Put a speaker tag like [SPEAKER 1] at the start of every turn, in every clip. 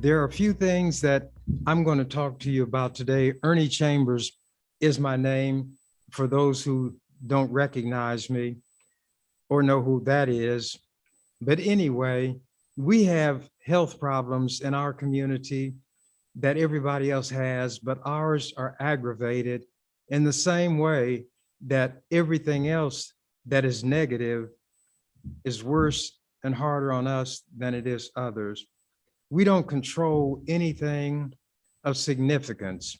[SPEAKER 1] There are a few things that I'm going to talk to you about today. Ernie Chambers is my name for those who don't recognize me or know who that is. But anyway, we have health problems in our community that everybody else has, but ours are aggravated in the same way that everything else that is negative is worse and harder on us than it is others. We don't control anything of significance.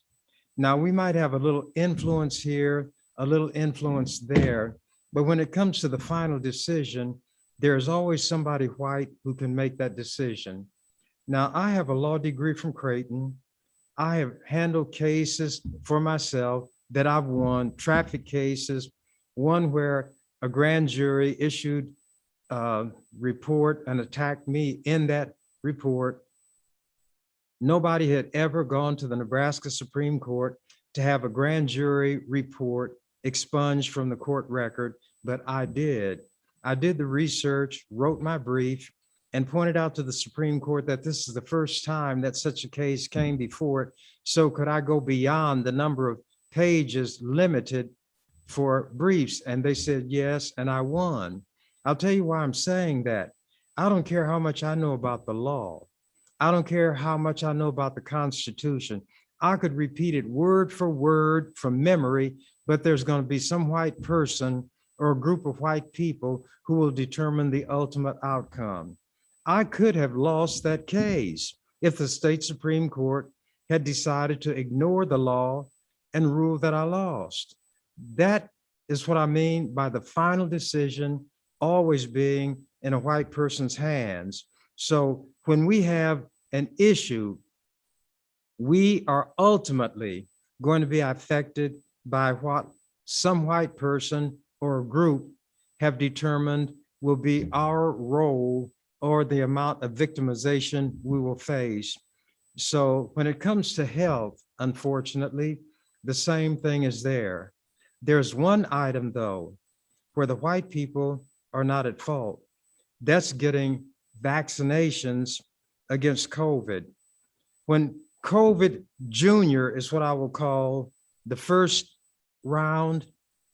[SPEAKER 1] Now, we might have a little influence here, a little influence there, but when it comes to the final decision, there's always somebody white who can make that decision. Now, I have a law degree from Creighton. I have handled cases for myself that I've won, traffic cases, one where a grand jury issued a report and attacked me in that report. Nobody had ever gone to the Nebraska Supreme Court to have a grand jury report expunged from the court record, but I did. I did the research, wrote my brief, and pointed out to the Supreme Court that this is the first time that such a case came before it. So could I go beyond the number of pages limited for briefs? And they said yes, and I won. I'll tell you why I'm saying that. I don't care how much I know about the law. I don't care how much I know about the Constitution. I could repeat it word for word from memory, but there's going to be some white person or a group of white people who will determine the ultimate outcome. I could have lost that case if the state Supreme Court had decided to ignore the law and rule that I lost. That is what I mean by the final decision always being in a white person's hands. So when we have an issue, we are ultimately going to be affected by what some white person or a group have determined will be our role or the amount of victimization we will face. So when it comes to health, unfortunately, the same thing is there. There's one item, though, where the white people are not at fault. That's getting vaccinations against COVID. When COVID Junior is what I will call the first round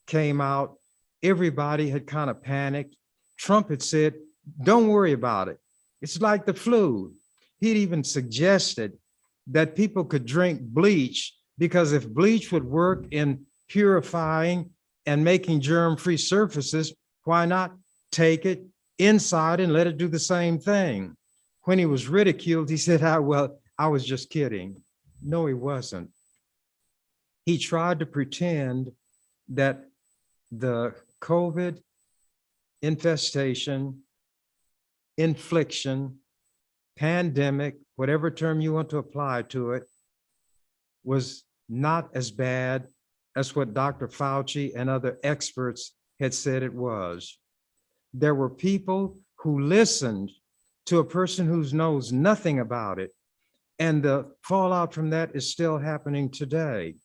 [SPEAKER 1] came out, everybody had kind of panicked. Trump had said, don't worry about it. It's like the flu. He'd even suggested that people could drink bleach because if bleach would work in purifying and making germ-free surfaces, why not take it inside and let it do the same thing? When he was ridiculed, he said, well, I was just kidding. No, he wasn't. He tried to pretend that the COVID infestation, infliction, pandemic, whatever term you want to apply to it, was not as bad as what Dr. Fauci and other experts had said it was. There were people who listened to a person who knows nothing about it, and the fallout from that is still happening today.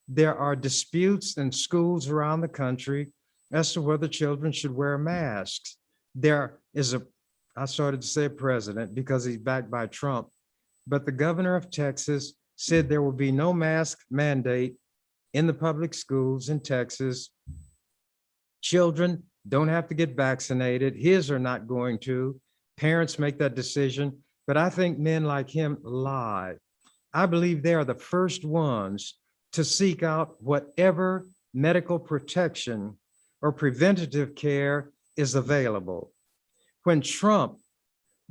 [SPEAKER 1] There are disputes in schools around the country as to whether children should wear masks. There is I started to say president because he's backed by Trump, but the governor of Texas said there will be no mask mandate in the public schools in Texas. Children don't have to get vaccinated. His are not going to. Parents make that decision, but I think men like him lie. I believe they are the first ones to seek out whatever medical protection or preventative care is available. When Trump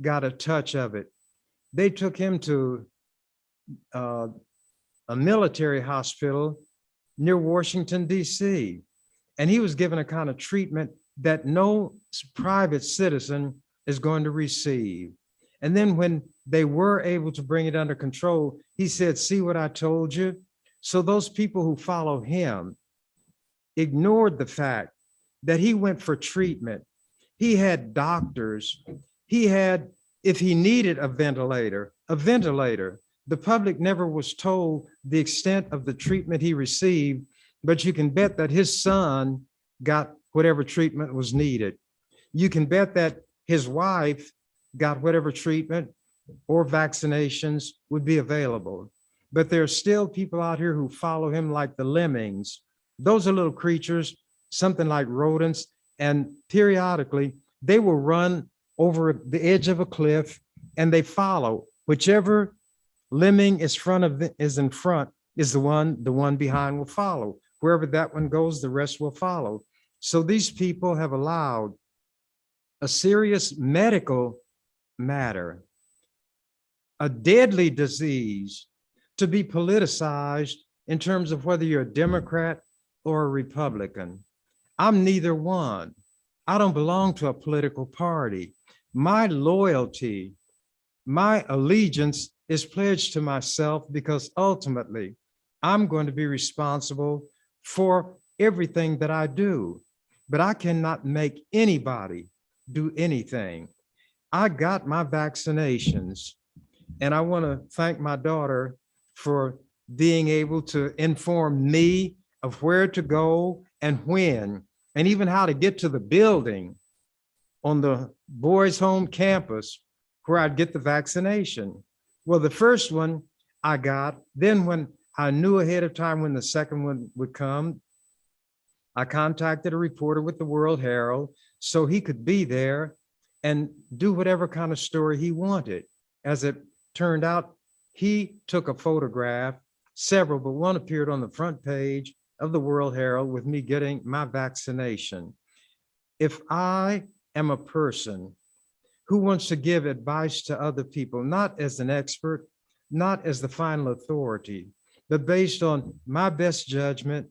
[SPEAKER 1] got a touch of it, they took him to a military hospital near Washington, D.C., and he was given a kind of treatment that no private citizen is going to receive. And then when they were able to bring it under control, he said, see what I told you? So those people who follow him ignored the fact that he went for treatment. He had doctors. He had, if he needed a ventilator. The public never was told the extent of the treatment he received, but you can bet that his son got whatever treatment was needed. You can bet that his wife got whatever treatment, or vaccinations would be available. But there are still people out here who follow him like the lemmings. Those are little creatures, something like rodents, and periodically they will run over the edge of a cliff and they follow whichever lemming is in front is the one behind will follow. Wherever that one goes, the rest will follow. So these people have allowed a serious medical matter, a deadly disease, to be politicized in terms of whether you're a Democrat or a Republican. I'm neither one. I don't belong to a political party. My loyalty, my allegiance is pledged to myself because ultimately I'm going to be responsible for everything that I do. But I cannot make anybody do anything. I got my vaccinations, and I want to thank my daughter for being able to inform me of where to go and when, and even how to get to the building on the boys' home campus where I'd get the vaccination. Well, the first one I got, then when I knew ahead of time when the second one would come, I contacted a reporter with the World Herald so he could be there and do whatever kind of story he wanted. As it turned out, he took a photograph, several, but one appeared on the front page of the World Herald with me getting my vaccination. If I am a person who wants to give advice to other people, not as an expert, not as the final authority, but based on my best judgment,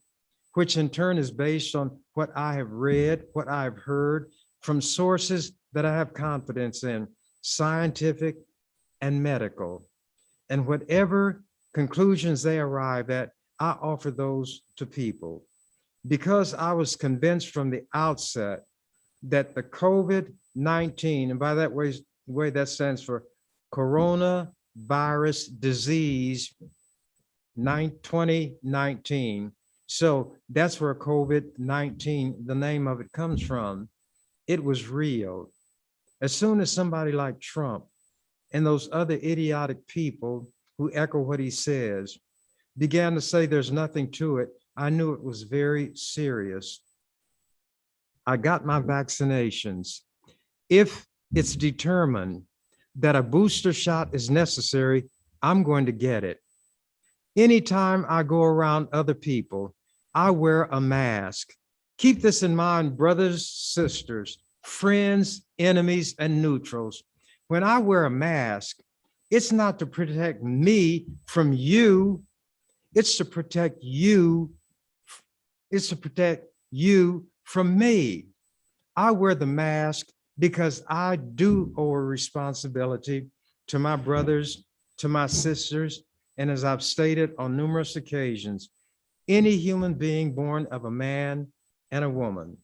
[SPEAKER 1] which in turn is based on what I have read, what I've heard from sources that I have confidence in, scientific and medical. And whatever conclusions they arrive at, I offer those to people. Because I was convinced from the outset that the COVID-19, and by that way that stands for coronavirus disease 2019. So that's where COVID-19, the name of it comes from. It was real. As soon as somebody like Trump and those other idiotic people who echo what he says began to say there's nothing to it, I knew it was very serious. I got my vaccinations. If it's determined that a booster shot is necessary, I'm going to get it. Anytime I go around other people, I wear a mask. Keep this in mind, brothers, sisters, friends, enemies, and neutrals. When I wear a mask, it's not to protect me from you. It's to protect you. It's to protect you from me. I wear the mask because I do owe a responsibility to my brothers, to my sisters, and as I've stated on numerous occasions, any human being born of a man and a woman.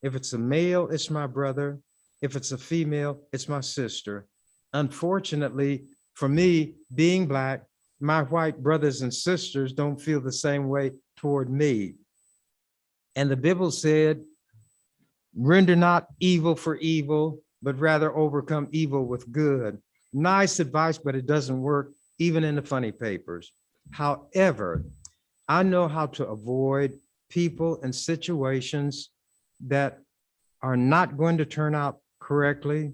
[SPEAKER 1] If it's a male, it's my brother. If it's a female, it's my sister. Unfortunately, for me, being Black, my white brothers and sisters don't feel the same way toward me. And the Bible said, render not evil for evil, but rather overcome evil with good. Nice advice, but it doesn't work even in the funny papers. However, I know how to avoid people and situations that are not going to turn out correctly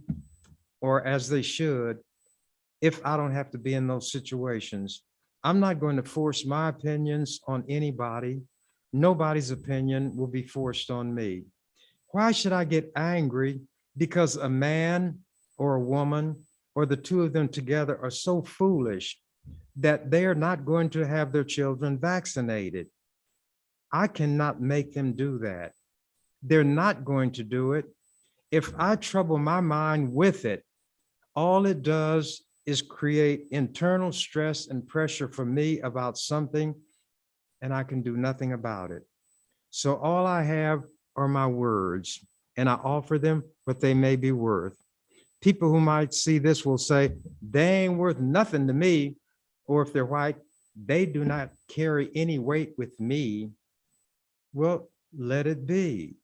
[SPEAKER 1] or as they should if I don't have to be in those situations. I'm not going to force my opinions on anybody. Nobody's opinion will be forced on me. Why should I get angry because a man or a woman or the two of them together are so foolish that they are not going to have their children vaccinated? I cannot make them do that. They're not going to do it. If I trouble my mind with it, all it does is create internal stress and pressure for me about something, and I can do nothing about it. So all I have are my words, and I offer them what they may be worth. People who might see this will say, they ain't worth nothing to me, or if they're white, they do not carry any weight with me. Well, let it be.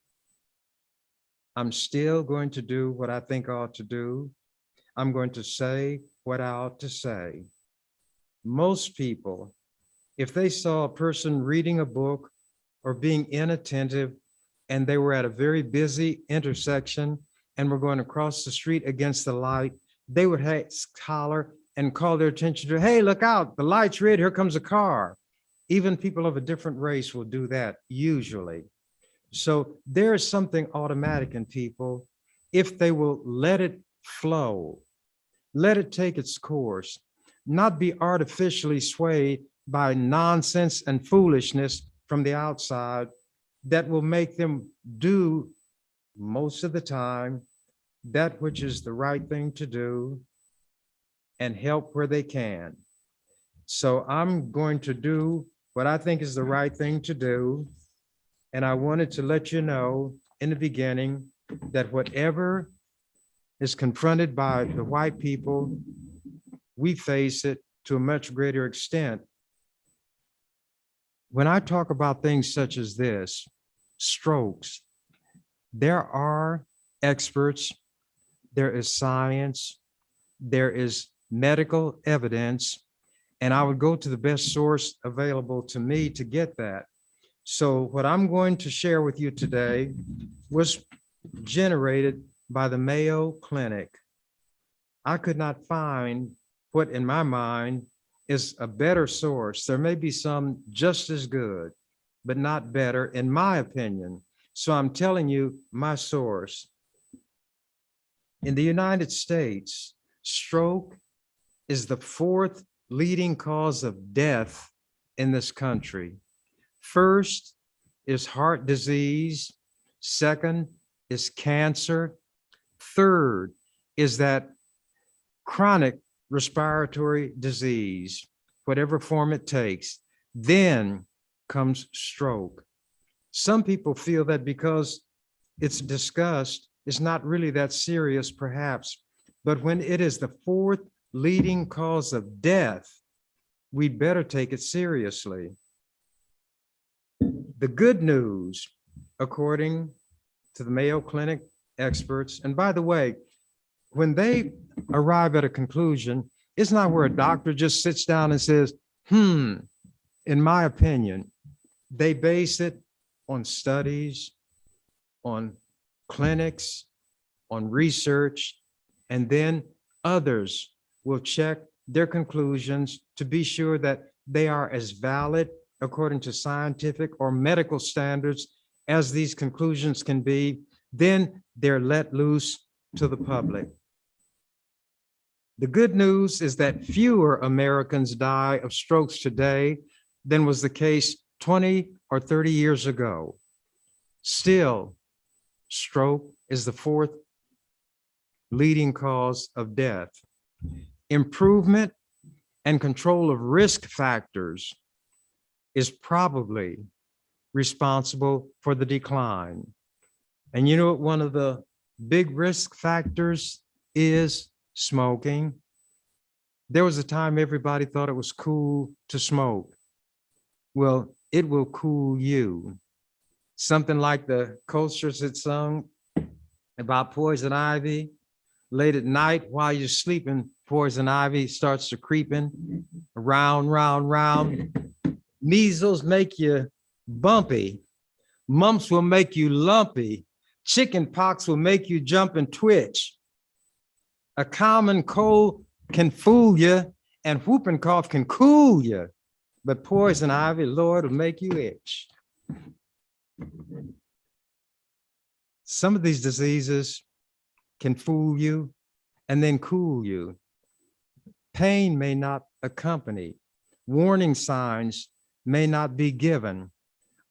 [SPEAKER 1] I'm still going to do what I think I ought to do. I'm going to say what I ought to say. Most people, if they saw a person reading a book or being inattentive, and they were at a very busy intersection and were going to cross the street against the light, they would holler and call their attention to, hey, look out, the light's red, here comes a car. Even people of a different race will do that usually. So there is something automatic in people if they will let it flow, let it take its course, not be artificially swayed by nonsense and foolishness from the outside that will make them do most of the time that which is the right thing to do and help where they can. So I'm going to do what I think is the right thing to do. And I wanted to let you know in the beginning that whatever is confronted by the white people, we face it to a much greater extent. When I talk about things such as this, strokes, there are experts, there is science, there is medical evidence, and I would go to the best source available to me to get that. So what I'm going to share with you today was generated by the Mayo Clinic. I could not find what in my mind is a better source. There may be some just as good, but not better in my opinion. So I'm telling you my source. In the United States, stroke is the fourth leading cause of death in this country. First is heart disease. Second is cancer. Third is that chronic respiratory disease, whatever form it takes. Then comes stroke. Some people feel that because it's discussed, it's not really that serious, perhaps. But when it is the fourth leading cause of death, we'd better take it seriously. The good news, according to the Mayo Clinic experts, and by the way, when they arrive at a conclusion, it's not where a doctor just sits down and says, in my opinion. They base it on studies, on clinics, on research, and then others will check their conclusions to be sure that they are as valid according to scientific or medical standards as these conclusions can be. Then they're let loose to the public. The good news is that fewer Americans die of strokes today than was the case 20 or 30 years ago. Still, stroke is the fourth leading cause of death. Improvement and control of risk factors is probably responsible for the decline. And you know what one of the big risk factors is? Smoking. There was a time everybody thought it was cool to smoke. Well, it will cool you. Something like the Coasters had sung about poison ivy. Late at night while you're sleeping, poison ivy starts to creeping around, round. Measles make you bumpy. Mumps will make you lumpy. Chicken pox will make you jump and twitch. A common cold can fool you, and whooping cough can cool you. But poison ivy, Lord, will make you itch. Some of these diseases can fool you and then cool you. Pain may not accompany. Warning signs may not be given.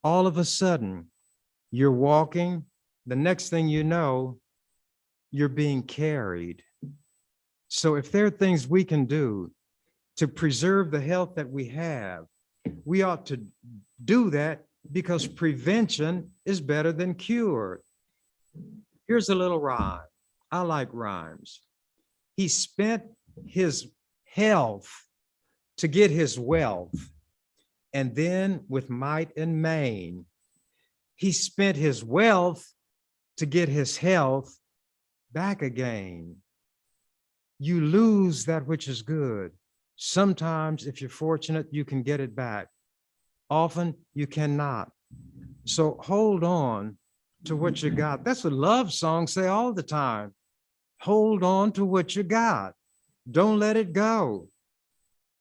[SPEAKER 1] All of a sudden, you're walking. The next thing you know, you're being carried. So if there are things we can do to preserve the health that we have, we ought to do that because prevention is better than cure. Here's a little rhyme. I like rhymes. He spent his health to get his wealth, and then with might and main, he spent his wealth to get his health back again. you lose that which is good. Sometimes, if you're fortunate, you can get it back. Often, you cannot. So hold on to what you got. That's what love songs say all the time. Hold on to what you got. Don't let it go.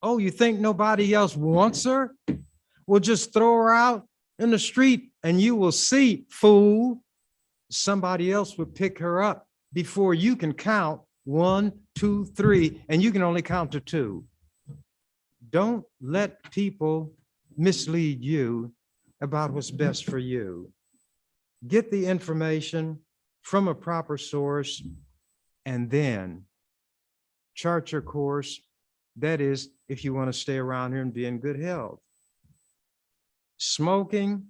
[SPEAKER 1] Oh, you think nobody else wants her? Well, just throw her out in the street and you will see, fool, somebody else would pick her up before you can count 1, 2, 3, and you can only count to 2. Don't let people mislead you about what's best for you. Get the information from a proper source and then chart your course. That is, if you want to stay around here and be in good health. Smoking,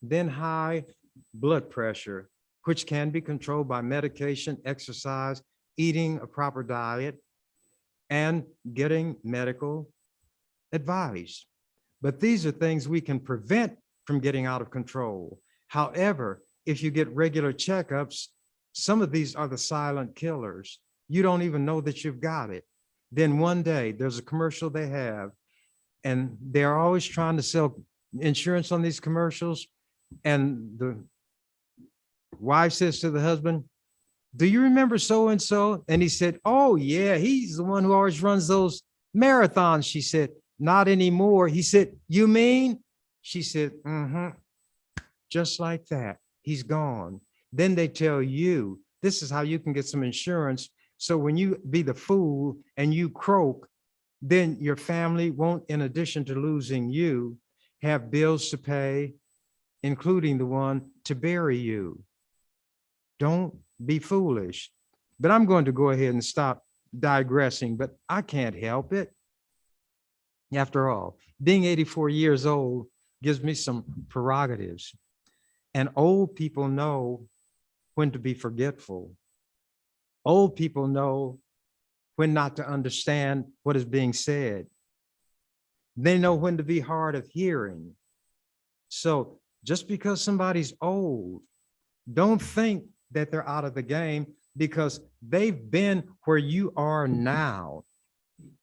[SPEAKER 1] then high blood pressure, which can be controlled by medication, exercise, eating a proper diet, and getting medical advice. But these are things we can prevent from getting out of control. However, if you get regular checkups, some of these are the silent killers. You don't even know that you've got it. Then one day there's a commercial they have, and they're always trying to sell insurance on these commercials. And the wife says to the husband, "Do you remember so-and-so?" And he said, "Oh yeah, he's the one who always runs those marathons." She said, "Not anymore." He said, "You mean?" She said, "Mm-hmm." Just like that, he's gone. Then they tell you, this is how you can get some insurance. So when you be the fool and you croak, then your family won't, in addition to losing you, have bills to pay, including the one to bury you. Don't be foolish. But I'm going to go ahead and stop digressing, but I can't help it. After all, being 84 years old gives me some prerogatives. And old people know when to be forgetful. Old people know when not to understand what is being said. They know when to be hard of hearing. So just because somebody's old, don't think that they're out of the game, because they've been where you are now.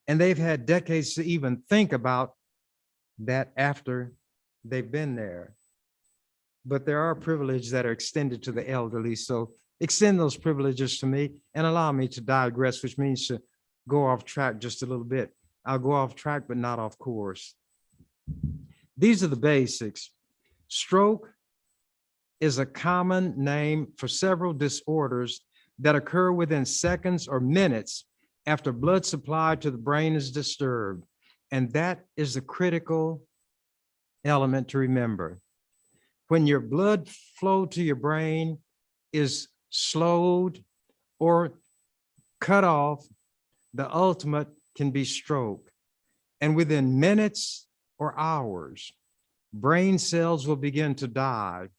[SPEAKER 1] And they've had decades to even think about that after they've been there. But there are privileges that are extended to the elderly. So extend those privileges to me and allow me to digress, which means to go off track just a little bit. I'll go off track, but not off course. These are the basics. Stroke is a common name for several disorders that occur within seconds or minutes after blood supply to the brain is disturbed. And that is the critical element to remember. When your blood flow to your brain is slowed or cut off, the ultimate can be stroke. And within minutes or hours, brain cells will begin to die.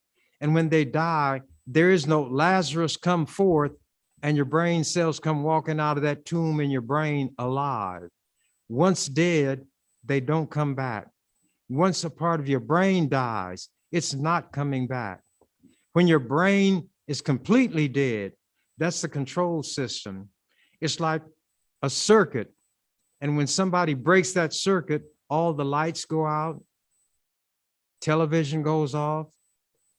[SPEAKER 1] And when they die, there is no Lazarus come forth and your brain cells come walking out of that tomb in your brain alive. Once dead, they don't come back. Once a part of your brain dies, it's not coming back. When your brain is completely dead, that's the control system. It's like a circuit. And when somebody breaks that circuit, all the lights go out, television goes off,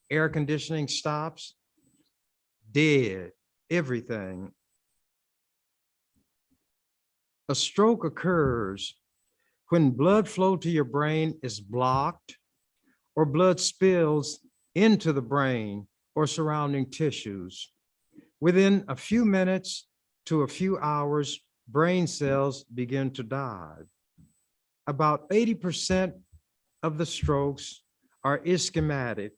[SPEAKER 1] air conditioning stops, dead, everything. A stroke occurs when blood flow to your brain is blocked or blood spills into the brain or surrounding tissues. Within a few minutes to a few hours, brain cells begin to die. About 80% of the strokes are ischemic,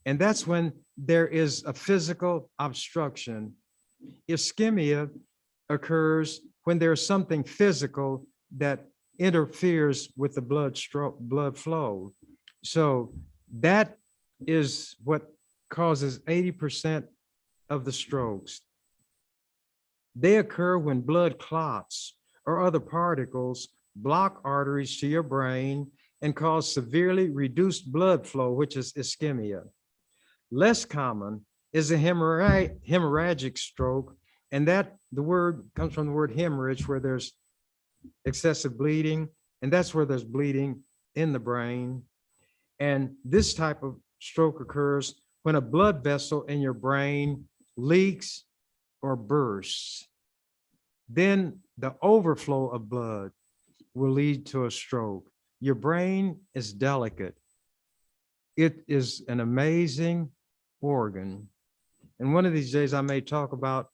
[SPEAKER 1] and that's when there is a physical obstruction. Ischemia occurs when there's something physical that interferes with the blood flow. So that is what causes 80% of the strokes. They occur when blood clots or other particles block arteries to your brain and cause severely reduced blood flow, which is ischemia. Less common is a hemorrhagic stroke, And that the word comes from the word hemorrhage, where there's excessive bleeding, and that's where there's bleeding in the brain. And this type of stroke occurs when a blood vessel in your brain leaks or bursts. Then the overflow of blood will lead to a stroke. Your brain is delicate. It is an amazing organ. And one of these days I may talk about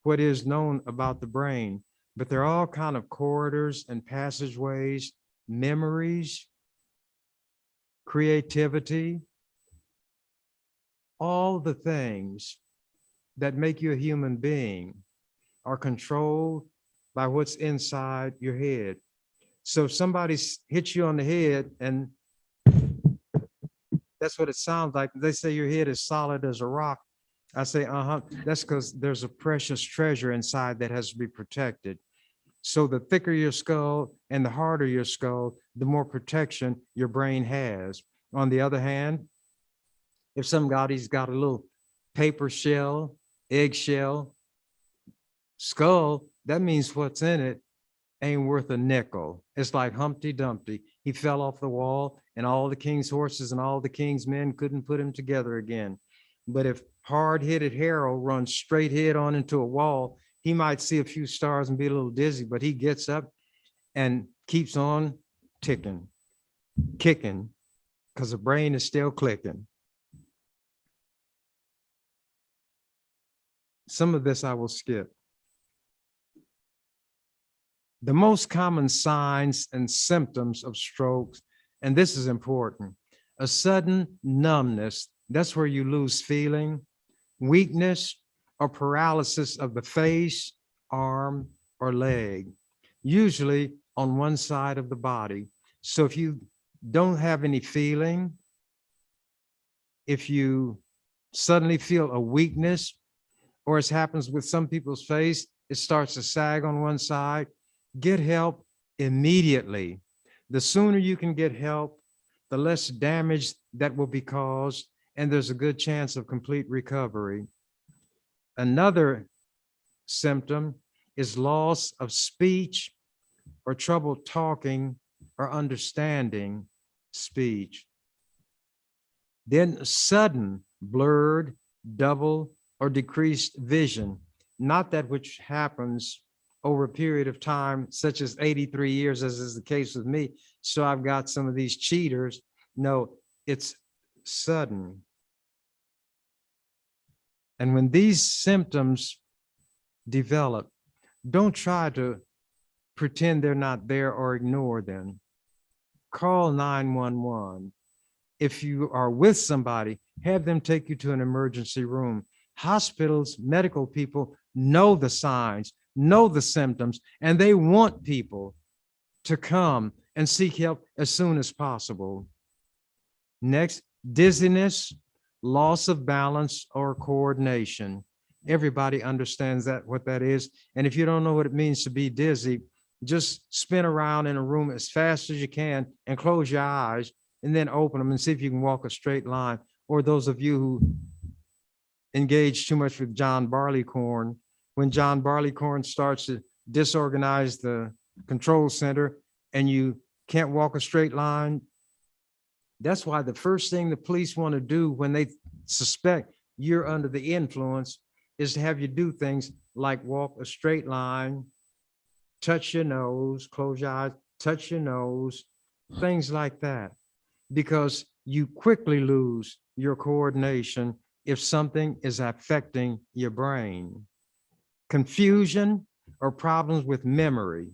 [SPEAKER 1] what is known about the brain, but there are all kind of corridors and passageways, memories, creativity, all the things that make you a human being are controlled by what's inside your head. So if somebody hits you on the head, and that's what it sounds like, they say your head is solid as a rock. I say, that's because there's a precious treasure inside that has to be protected. So the thicker your skull and the harder your skull, the more protection your brain has. On the other hand, if somebody's got a little paper shell, eggshell, skull, that means what's in it ain't worth a nickel. It's like Humpty Dumpty. He fell off the wall, and all the king's horses and all the king's men couldn't put him together again. But if hard-headed Harold runs straight head on into a wall, he might see a few stars and be a little dizzy, but he gets up and keeps on ticking, kicking, because the brain is still clicking. Some of this I will skip. The most common signs and symptoms of strokes, and this is important, a sudden numbness, that's where you lose feeling, weakness or paralysis of the face, arm, or leg, usually on one side of the body. So if you don't have any feeling, if you suddenly feel a weakness, or as happens with some people's face, it starts to sag on one side, get help immediately. The sooner you can get help, the less damage that will be caused, and there's a good chance of complete recovery. Another symptom is loss of speech or trouble talking or understanding speech. Then sudden, blurred, double, or decreased vision, not that which happens over a period of time, such as 83 years, as is the case with me. So I've got some of these cheaters. No, it's sudden. And when these symptoms develop, don't try to pretend they're not there or ignore them. Call 911. If you are with somebody, have them take you to an emergency room. Hospitals, medical people know the signs, know the symptoms, and they want people to come and seek help as soon as possible. Next, dizziness, loss of balance or coordination. Everybody understands that, what that is. And if you don't know what it means to be dizzy, just spin around in a room as fast as you can and close your eyes and then open them and see if you can walk a straight line. Or those of you who engage too much with John Barleycorn, when John Barleycorn starts to disorganize the control center and you can't walk a straight line, that's why the first thing the police want to do when they suspect you're under the influence is to have you do things like walk a straight line, touch your nose, close your eyes, touch your nose, things like that, because you quickly lose your coordination if something is affecting your brain. Confusion or problems with memory,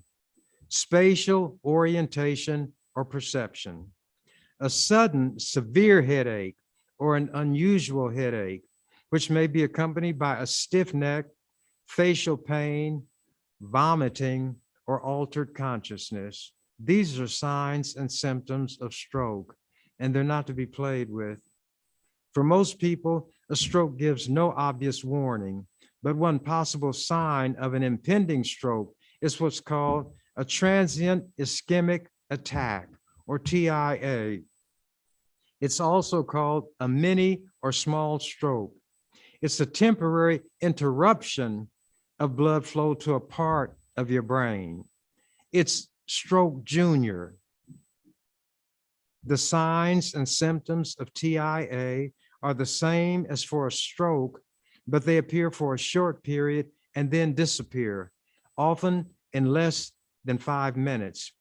[SPEAKER 1] spatial orientation or perception, a sudden severe headache or an unusual headache, which may be accompanied by a stiff neck, facial pain, vomiting, or altered consciousness. These are signs and symptoms of stroke, and they're not to be played with. For most people, a stroke gives no obvious warning, but one possible sign of an impending stroke is what's called a transient ischemic attack, or TIA. It's also called a mini or small stroke. It's a temporary interruption of blood flow to a part of your brain. It's stroke junior. The signs and symptoms of TIA are the same as for a stroke, but they appear for a short period and then disappear, often in less than 5 minutes.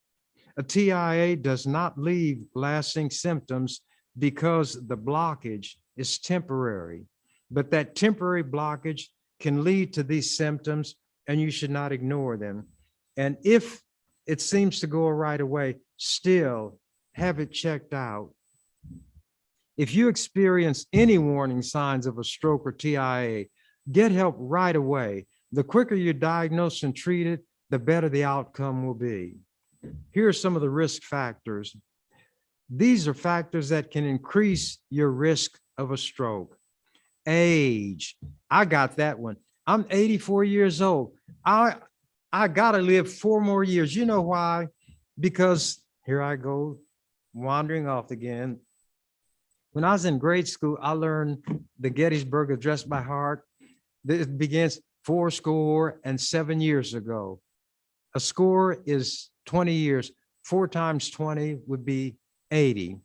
[SPEAKER 1] A TIA does not leave lasting symptoms because the blockage is temporary, but that temporary blockage can lead to these symptoms and you should not ignore them. And if it seems to go right away, still have it checked out. If you experience any warning signs of a stroke or TIA, get help right away. The quicker you're diagnosed and treated, the better the outcome will be. Here are some of the risk factors. These are factors that can increase your risk of a stroke. Age. I got that one. I'm 84 years old. I gotta live 4 more years. You know why? Because here I go, wandering off again. When I was in grade school, I learned the Gettysburg Address by heart. It begins 407 years ago. A score is 20 years. 4 times 20 would be 80.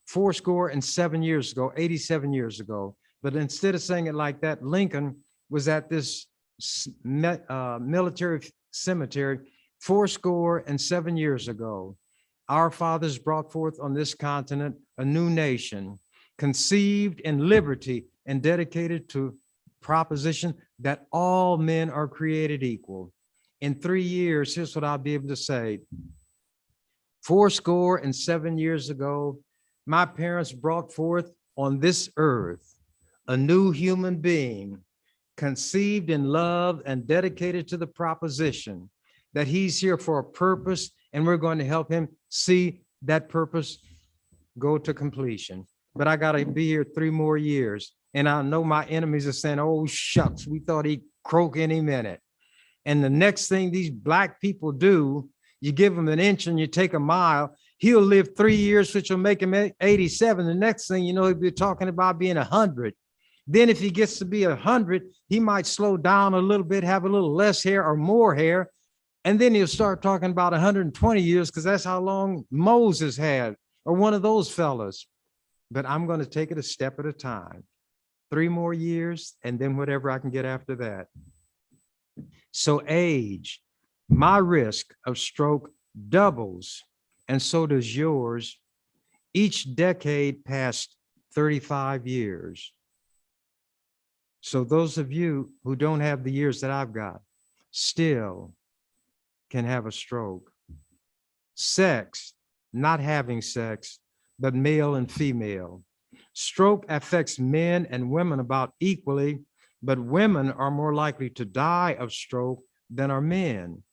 [SPEAKER 1] 407 years ago, 87 years ago. But instead of saying it like that, Lincoln was at this military cemetery 407 years ago. Our fathers brought forth on this continent a new nation, conceived in liberty and dedicated to proposition that all men are created equal. In 3 years, here's what I'll be able to say. 407 years ago, my parents brought forth on this earth a new human being, conceived in love and dedicated to the proposition that he's here for a purpose, and we're going to help him see that purpose go to completion. But I got to be here 3 more years. And I know my enemies are saying, oh, shucks, we thought he'd croak any minute. And the next thing these Black people do, you give him an inch and you take a mile, he'll live 3 years, which will make him 87. The next thing you know, he'll be talking about being 100. Then if he gets to be 100, he might slow down a little bit, have a little less hair or more hair. And then he'll start talking about 120 years because that's how long Moses had, or one of those fellas. But I'm going to take it a step at a time. 3 more years, and then whatever I can get after that. So age, my risk of stroke doubles, and so does yours, each decade past 35 years. So those of you who don't have the years that I've got still can have a stroke. Sex, not having sex, but male and female. Stroke affects men and women about equally, but women are more likely to die of stroke than are men.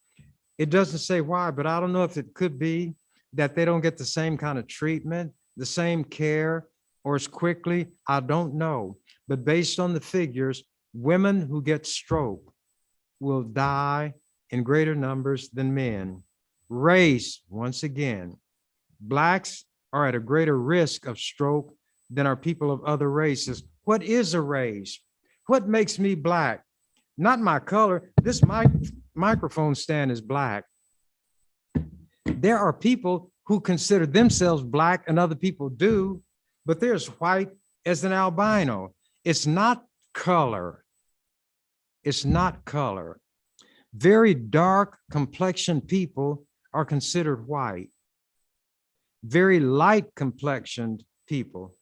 [SPEAKER 1] It doesn't say why, but I don't know if it could be that they don't get the same kind of treatment, the same care, or as quickly. I don't know. But based on the figures, women who get stroke will die in greater numbers than men. Race, once again, Blacks are at a greater risk of stroke than are people of other races. What is a race? What makes me Black? Not my color. This microphone stand is Black. There are people who consider themselves Black and other people do, but there's white as an albino. It's not color. It's not color. Very dark complexioned people are considered white. Very light complexioned people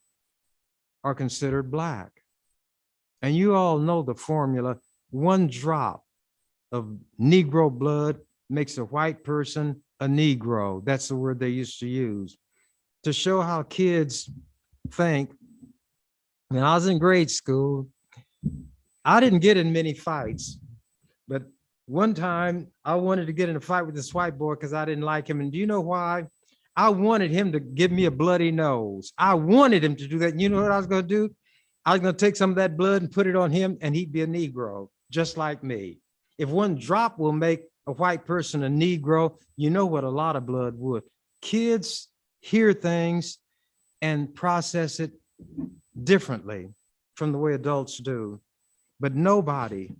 [SPEAKER 1] are considered Black. And you all know the formula. 1 drop of Negro blood makes a white person a Negro. That's the word they used to use. To show how kids think, when I was in grade school, I didn't get in many fights, but one time I wanted to get in a fight with this white boy because I didn't like him. And do you know why? I wanted him to give me a bloody nose. I wanted him to do that. And you know what I was going to do? I was going to take some of that blood and put it on him, and he'd be a Negro, just like me. If 1 drop will make a white person a Negro, you know what a lot of blood would. Kids hear things and process it differently from the way adults do. But nobody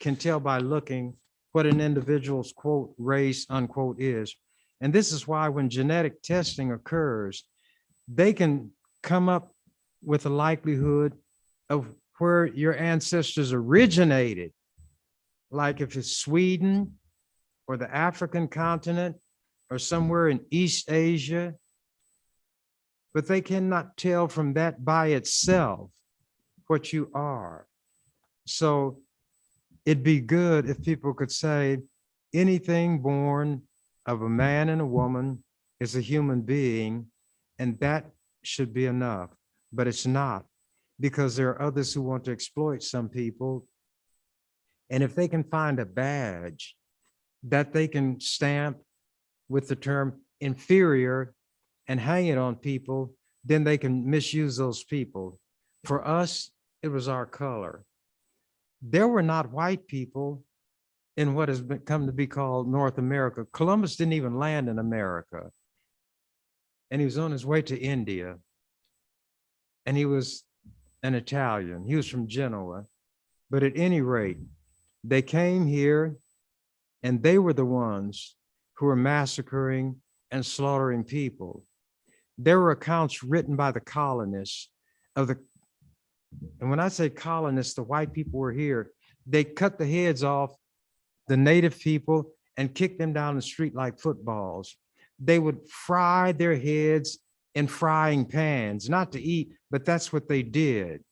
[SPEAKER 1] can tell by looking what an individual's quote race unquote is. And this is why when genetic testing occurs, they can come up with a likelihood of where your ancestors originated, like if it's Sweden or the African continent or somewhere in East Asia, but they cannot tell from that by itself what you are. So it'd be good if people could say anything born of a man and a woman is a human being, and that should be enough, but it's not, because there are others who want to exploit some people. And if they can find a badge that they can stamp with the term inferior and hang it on people, then they can misuse those people. For us, it was our color. There were not white people in what has come to be called North America. Columbus didn't even land in America. And he was on his way to India. And he was an Italian. He was from Genoa. But at any rate, they came here and they were the ones who were massacring and slaughtering people. There were accounts written by the colonists of the, and when I say colonists, the white people were here. They cut the heads off the native people and kicked them down the street like footballs. They would fry their heads in frying pans, not to eat, but that's what they did.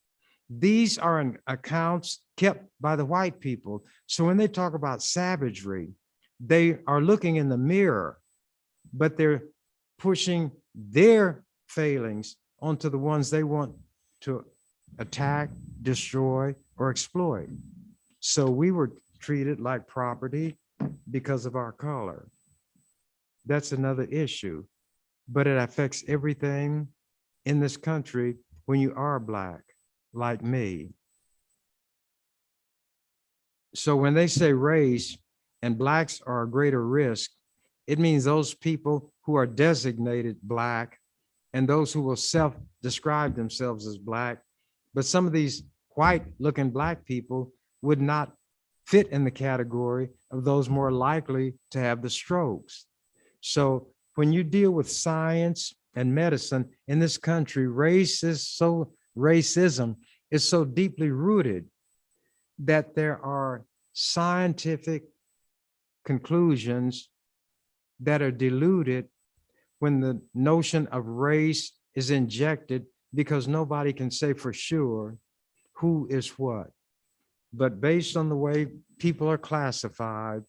[SPEAKER 1] These are accounts kept by the white people. So when they talk about savagery, they are looking in the mirror, but they're pushing their failings onto the ones they want to attack, destroy, or exploit. So we were treated like property because of our color. That's another issue, but it affects everything in this country when you are Black, like me. So when they say race and Blacks are a greater risk, it means those people who are designated Black and those who will self-describe themselves as Black, but some of these white-looking Black people would not fit in the category of those more likely to have the strokes. So when you deal with science and medicine in this country, racism is so deeply rooted that there are scientific conclusions that are diluted when the notion of race is injected, because nobody can say for sure who is what. But based on the way people are classified,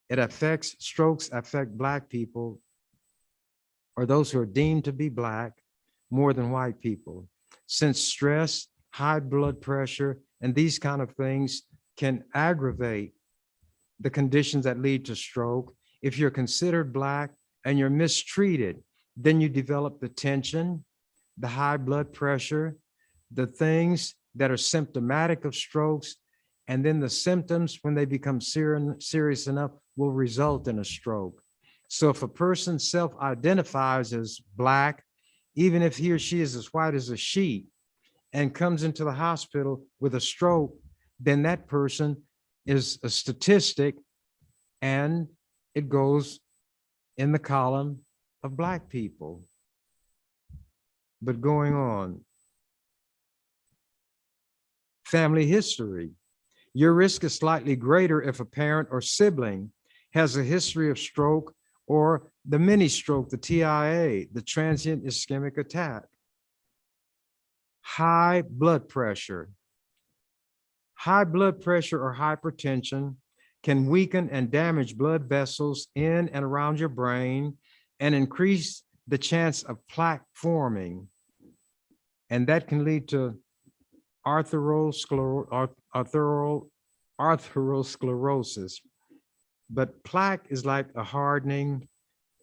[SPEAKER 1] it affects, strokes affect Black people, or those who are deemed to be Black, more than white people. Since stress, high blood pressure, and these kind of things can aggravate the conditions that lead to stroke. If you're considered Black and you're mistreated, then you develop the tension, the high blood pressure, the things that are symptomatic of strokes, and then the symptoms, when they become serious enough, will result in a stroke. So if a person self-identifies as Black, even if he or she is as white as a sheet and comes into the hospital with a stroke, then that person is a statistic and it goes in the column of Black people. But going on, family history. Your risk is slightly greater if a parent or sibling has a history of stroke or the mini stroke, the TIA, the transient ischemic attack. High blood pressure. High blood pressure or hypertension can weaken and damage blood vessels in and around your brain and increase the chance of plaque forming. And that can lead to atherosclerosis. But plaque is like a hardening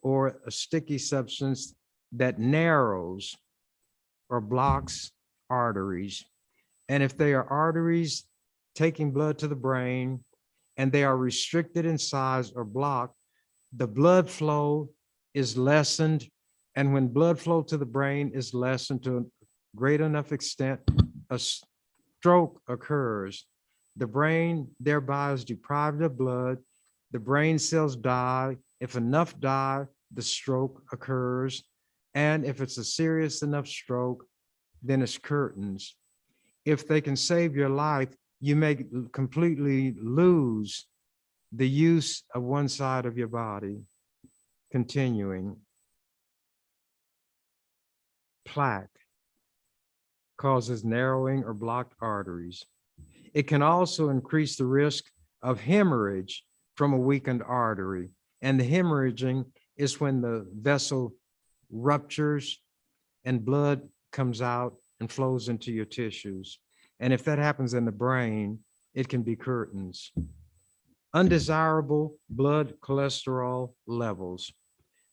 [SPEAKER 1] or a sticky substance that narrows or blocks arteries. And if they are arteries taking blood to the brain and they are restricted in size or blocked, the blood flow is lessened. And when blood flow to the brain is lessened to a great enough extent, a stroke occurs. The brain thereby is deprived of blood. The brain cells die. If enough die, the stroke occurs. And if it's a serious enough stroke, then it's curtains. If they can save your life, you may completely lose the use of one side of your body. Continuing. Plaque causes narrowing or blocked arteries. It can also increase the risk of hemorrhage from a weakened artery. And the hemorrhaging is when the vessel ruptures and blood comes out and flows into your tissues. And if that happens in the brain, it can be curtains. Undesirable blood cholesterol levels.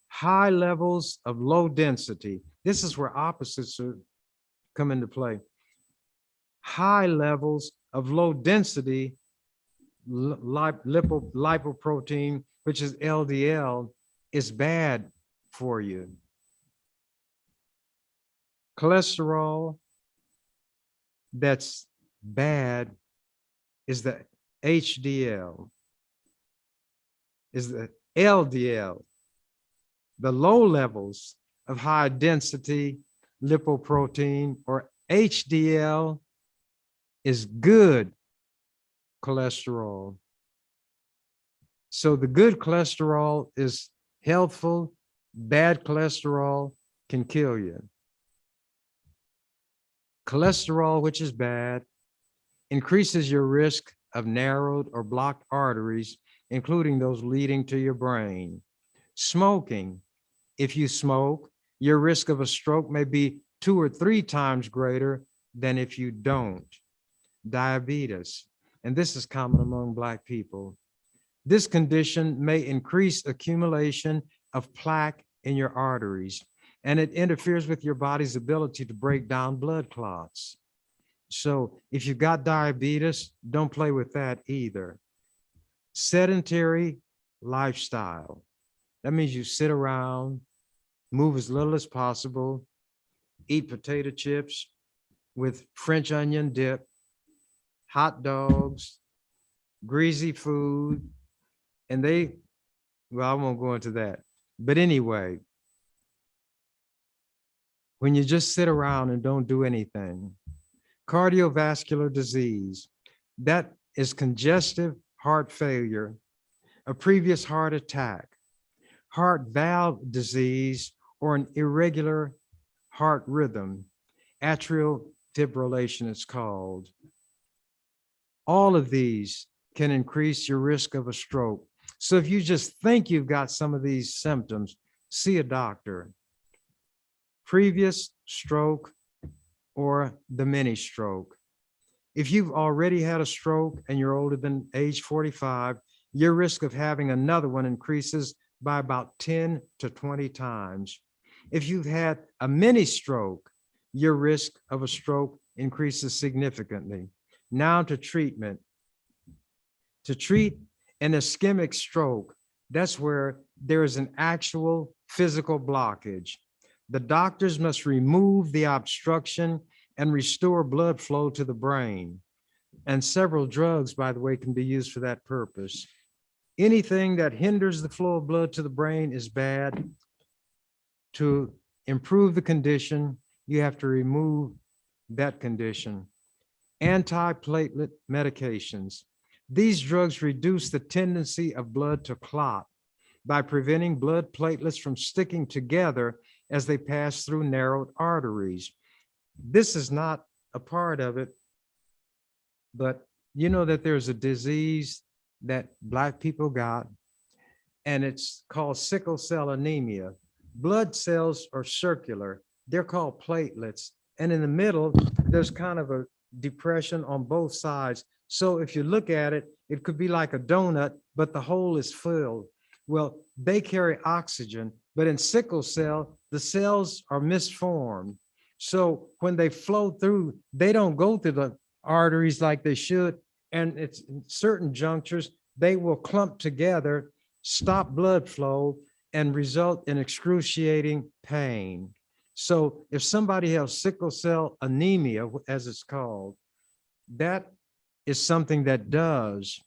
[SPEAKER 1] High levels of low density. This is where opposites come into play. High levels of low density lipoprotein, which is LDL, is bad for you. Cholesterol that's bad is the HDL, is the LDL. The low levels of high density lipoprotein or HDL is good cholesterol. So the good cholesterol is healthful, bad cholesterol can kill you. Cholesterol, which is bad, increases your risk of narrowed or blocked arteries, including those leading to your brain. Smoking. If you smoke, your risk of a stroke may be 2 or 3 times greater than if you don't. Diabetes, and this is common among Black people. This condition may increase accumulation of plaque in your arteries, and it interferes with your body's ability to break down blood clots. So if you've got diabetes, don't play with that either. Sedentary lifestyle. That means you sit around, move as little as possible, eat potato chips with French onion dip, hot dogs, greasy food, and well, I won't go into that. But anyway, when you just sit around and don't do anything, cardiovascular disease, that is congestive heart failure, a previous heart attack, heart valve disease, or an irregular heart rhythm, atrial fibrillation it's called. All of these can increase your risk of a stroke. So if you just think you've got some of these symptoms, see a doctor. Previous stroke or the mini stroke. If you've already had a stroke and you're older than age 45, your risk of having another one increases by about 10 to 20 times. If you've had a mini stroke, your risk of a stroke increases significantly. Now to treatment. To treat an ischemic stroke, that's where there is an actual physical blockage. The doctors must remove the obstruction and restore blood flow to the brain. And several drugs, by the way, can be used for that purpose. Anything that hinders the flow of blood to the brain is bad. To improve the condition, you have to remove that condition. Antiplatelet medications. These drugs reduce the tendency of blood to clot by preventing blood platelets from sticking together as they pass through narrowed arteries. This is not a part of it, but you know that there's a disease that Black people got, and it's called sickle cell anemia. Blood cells are circular. They're called platelets. And in the middle, there's kind of a depression on both sides. So if you look at it, it could be like a donut, but the hole is filled. Well, they carry oxygen, but in sickle cell, the cells are misformed. So when they flow through, they don't go through the arteries like they should. And it's in certain junctures, they will clump together, stop blood flow, and result in excruciating pain. So if somebody has sickle cell anemia, as it's called, that is something that does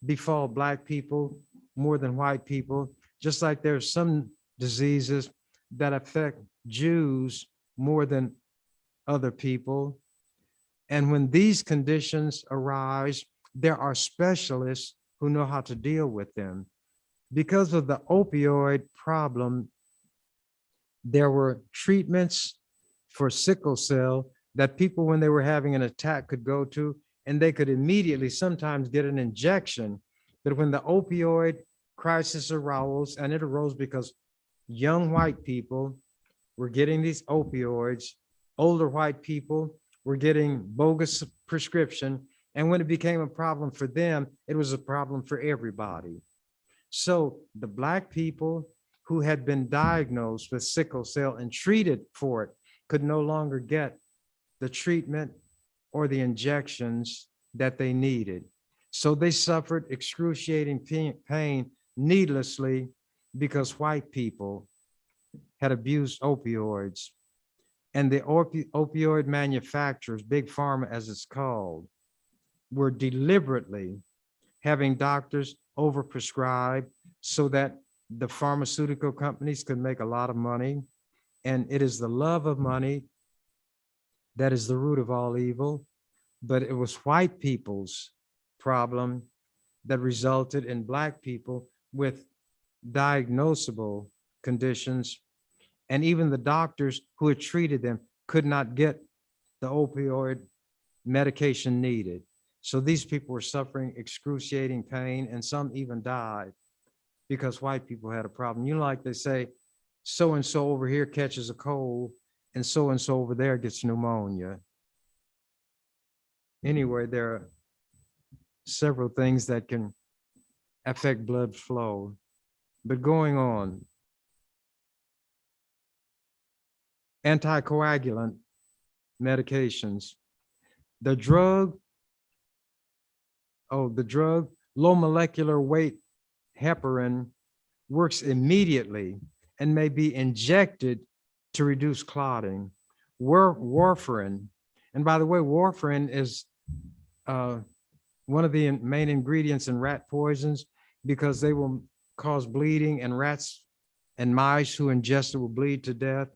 [SPEAKER 1] befall Black people more than white people, just like there's some diseases that affect Jews more than other people. And when these conditions arise, there are specialists who know how to deal with them. Because of the opioid problem, there were treatments for sickle cell that people, when they were having an attack, could go to, and they could immediately sometimes get an injection. But when the opioid crisis arose, and it arose because young white people were getting these opioids, older white people were getting bogus prescription, and when it became a problem for them, it was a problem for everybody. So the Black people who had been diagnosed with sickle cell and treated for it could no longer get the treatment or the injections that they needed. So they suffered excruciating pain needlessly because white people had abused opioids. And the opioid manufacturers, Big Pharma as it's called, were deliberately having doctors overprescribe so that the pharmaceutical companies could make a lot of money. And it is the love of money that is the root of all evil. But it was white people's problem that resulted in Black people with diagnosable conditions. And even the doctors who had treated them could not get the opioid medication needed. So these people were suffering excruciating pain, and some even died because white people had a problem. You know, like they say, so-and-so over here catches a cold and so-and-so over there gets pneumonia. Anyway, there are several things that can affect blood flow. But going on, anticoagulant medications, the drug low molecular weight heparin works immediately and may be injected to reduce clotting. Warfarin, and by the way, warfarin is one of the main ingredients in rat poisons because they will cause bleeding, and rats and mice who ingest it will bleed to death.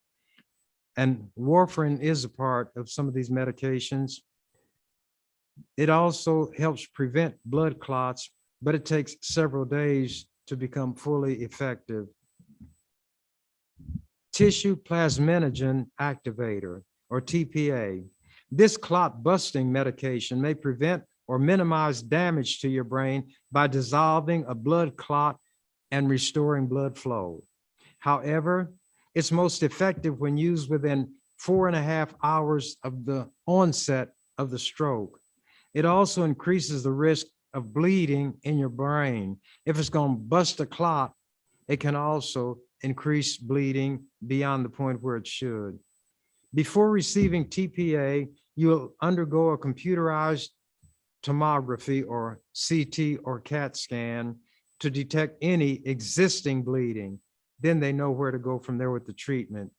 [SPEAKER 1] And warfarin is a part of some of these medications. It also helps prevent blood clots, but it takes several days to become fully effective. Tissue plasminogen activator, or TPA. This clot busting medication may prevent or minimize damage to your brain by dissolving a blood clot and restoring blood flow. However, it's most effective when used within 4.5 hours of the onset of the stroke. It also increases the risk of bleeding in your brain. If it's going to bust a clot, it can also increase bleeding beyond the point where it should. Before receiving TPA, you'll undergo a computerized tomography or CT or CAT scan to detect any existing bleeding. Then they know where to go from there with the treatment.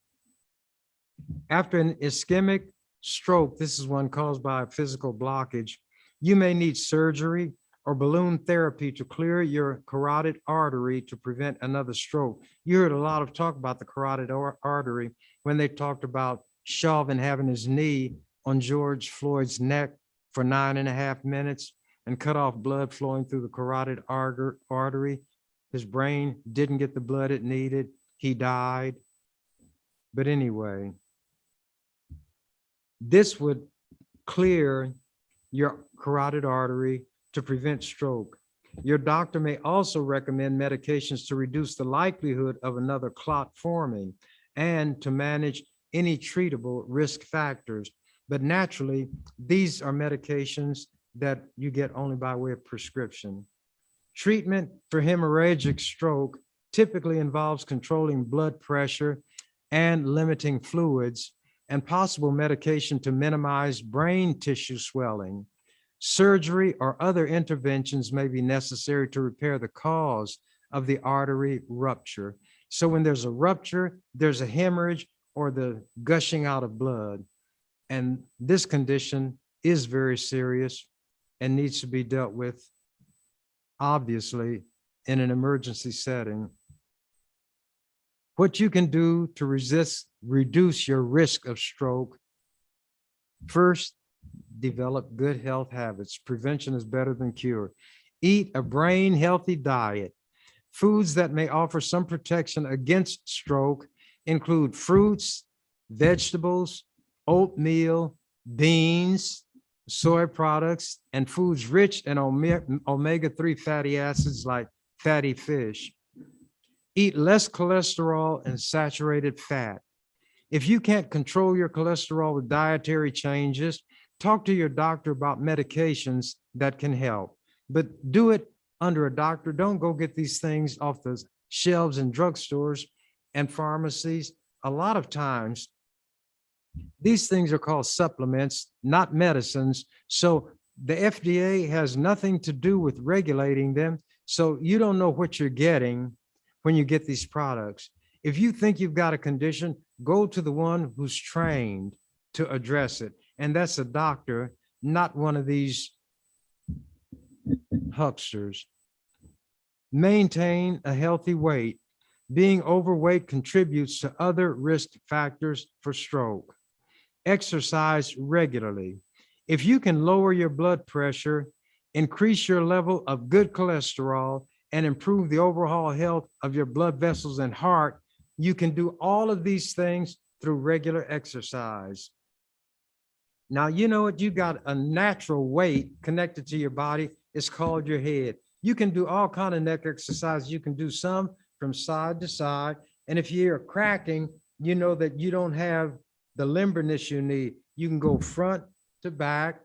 [SPEAKER 1] After an ischemic stroke, this is one caused by a physical blockage, you may need surgery or balloon therapy to clear your carotid artery to prevent another stroke. You heard a lot of talk about the carotid artery when they talked about Chauvin having his knee on George Floyd's neck for 9.5 minutes and cut off blood flowing through the carotid artery. His brain didn't get the blood it needed. He died. But anyway, this would clear your carotid artery to prevent stroke. Your doctor may also recommend medications to reduce the likelihood of another clot forming and to manage any treatable risk factors. But naturally, these are medications that you get only by way of prescription. Treatment for hemorrhagic stroke typically involves controlling blood pressure and limiting fluids, and possible medication to minimize brain tissue swelling. Surgery or other interventions may be necessary to repair the cause of the artery rupture. So when there's a rupture, there's a hemorrhage or the gushing out of blood. And this condition is very serious. and needs to be dealt with, obviously, in an emergency setting. What you can do to reduce your risk of stroke: first, develop good health habits. Prevention is better than cure. Eat a brain healthy diet. Foods that may offer some protection against stroke include fruits, vegetables, oatmeal, beans, soy products, and foods rich in omega-3 fatty acids like fatty fish. Eat less cholesterol and saturated fat. If you can't control your cholesterol with dietary changes, talk to your doctor about medications that can help, but do it under a doctor. Don't go get these things off the shelves in drugstores and pharmacies. A lot of times, these things are called supplements, not medicines. So the FDA has nothing to do with regulating them. So you don't know what you're getting when you get these products. If you think you've got a condition, go to the one who's trained to address it. And that's a doctor, not one of these hucksters. Maintain a healthy weight. Being overweight contributes to other risk factors for stroke. Exercise regularly. If you can lower your blood pressure, increase your level of good cholesterol, and improve the overall health of your blood vessels and heart, you can do all of these things through regular exercise. Now, you know what? You got a natural weight connected to your body. It's called your head. You can do all kind of neck exercises. You can do some from side to side. And if you're cracking, you know that you don't have the limberness you need. You can go front to back.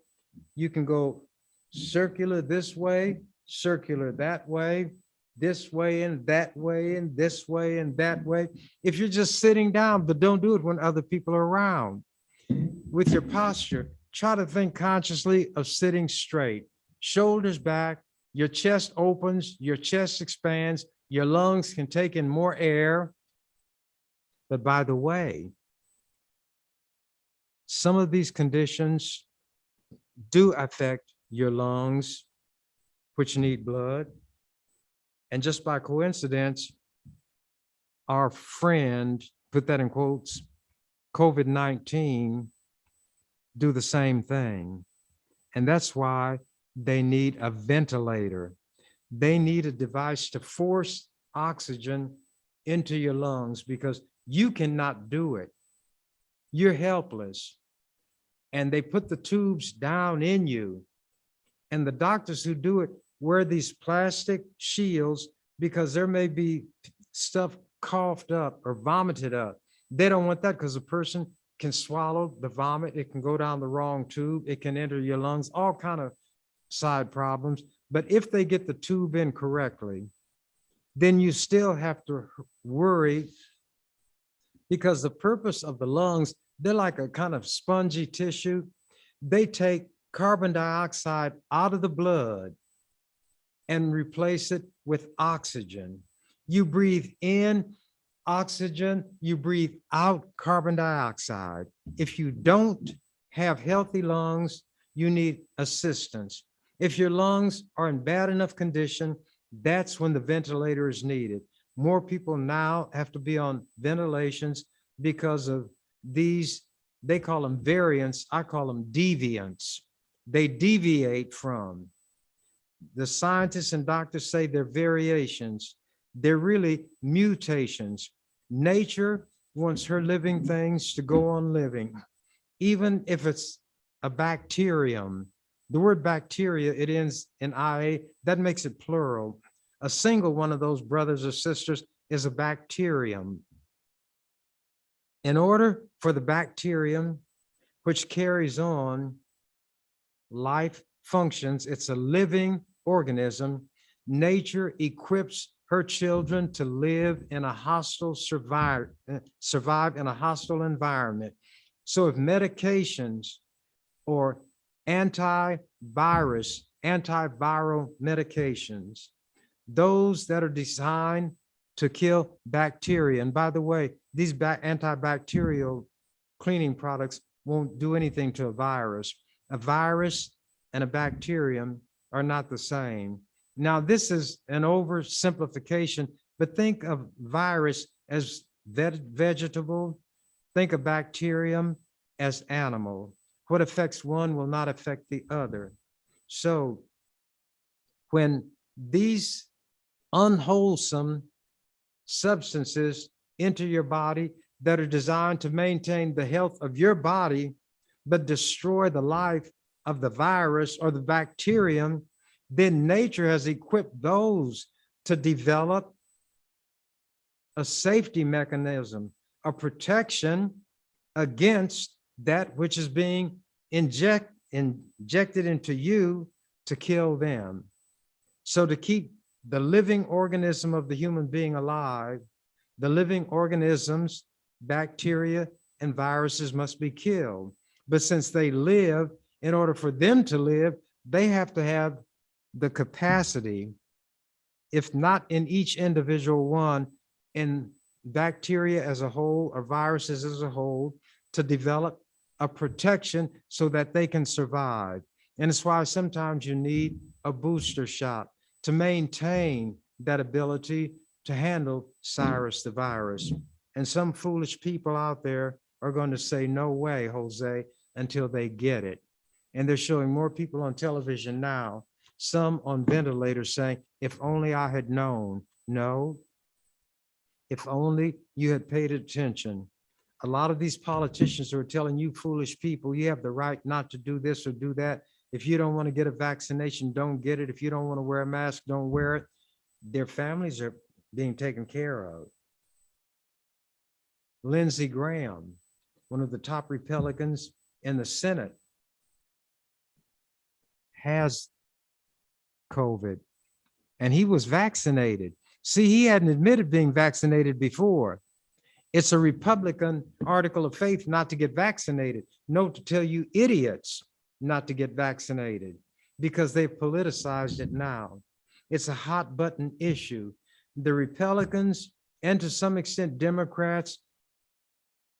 [SPEAKER 1] You can go circular this way, circular that way, this way and that way, and this way and that way. If you're just sitting down, but don't do it when other people are around. With your posture, try to think consciously of sitting straight, shoulders back, your chest opens, your chest expands, your lungs can take in more air. But by the way, some of these conditions do affect your lungs, which need blood. And just by coincidence, our friend, put that in quotes, COVID-19, do the same thing. And that's why they need a ventilator. They need a device to force oxygen into your lungs because you cannot do it. You're helpless. And they put the tubes down in you. And the doctors who do it wear these plastic shields because there may be stuff coughed up or vomited up. They don't want that because a person can swallow the vomit. It can go down the wrong tube. It can enter your lungs, all kind of side problems. But if they get the tube in correctly, then you still have to worry because the purpose of the lungs, they're like a kind of spongy tissue. They take carbon dioxide out of the blood and replace it with oxygen. You breathe in oxygen, you breathe out carbon dioxide. If you don't have healthy lungs, you need assistance. If your lungs are in bad enough condition, that's when the ventilator is needed. More people now have to be on ventilations because of these, they call them variants, I call them deviants. They deviate from. The scientists and doctors say they're variations. They're really mutations. Nature wants her living things to go on living, even if it's a bacterium. The word bacteria, it ends in IA, that makes it plural. A single one of those brothers or sisters is a bacterium. In order for the bacterium, which carries on life functions, it's a living organism, nature equips her children to live in a hostile, survive in a hostile environment. So if medications or antiviral medications, those that are designed to kill bacteria, and by the way, these antibacterial cleaning products won't do anything to a virus. A virus and a bacterium are not the same. Now, this is an oversimplification, but think of virus as vegetable, think of bacterium as animal. What affects one will not affect the other. So when these unwholesome substances enter your body that are designed to maintain the health of your body, but destroy the life of the virus or the bacterium, then nature has equipped those to develop a safety mechanism, a protection against that which is being injected into you to kill them. So to keep the living organism of the human being alive, the living organisms, bacteria and viruses must be killed. But since they live, in order for them to live, they have to have the capacity, if not in each individual one, in bacteria as a whole or viruses as a whole, to develop a protection so that they can survive. And it's why sometimes you need a booster shot to maintain that ability to handle SARS, the virus. And some foolish people out there are going to say, no way, Jose, until they get it. And they're showing more people on television now, some on ventilators saying, if only I had known. No, if only you had paid attention. A lot of these politicians are telling you foolish people, you have the right not to do this or do that. If you don't want to get a vaccination, don't get it. If you don't want to wear a mask, don't wear it. Their families are being taken care of. Lindsey Graham, one of the top Republicans in the Senate, has COVID and he was vaccinated. See, he hadn't admitted being vaccinated before. It's a Republican article of faith not to get vaccinated. No, to tell you idiots not to get vaccinated because they've politicized it now. It's a hot button issue. The Republicans and to some extent Democrats,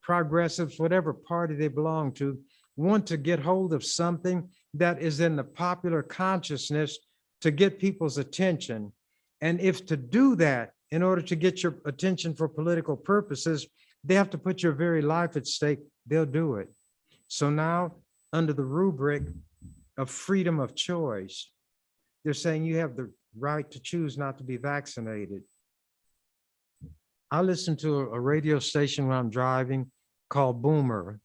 [SPEAKER 1] progressives, whatever party they belong to, want to get hold of something that is in the popular consciousness to get people's attention. And if to do that, in order to get your attention for political purposes, they have to put your very life at stake, they'll do it. So now, under the rubric of freedom of choice, they're saying you have the right to choose not to be vaccinated. I listen to a radio station when I'm driving called Boomer,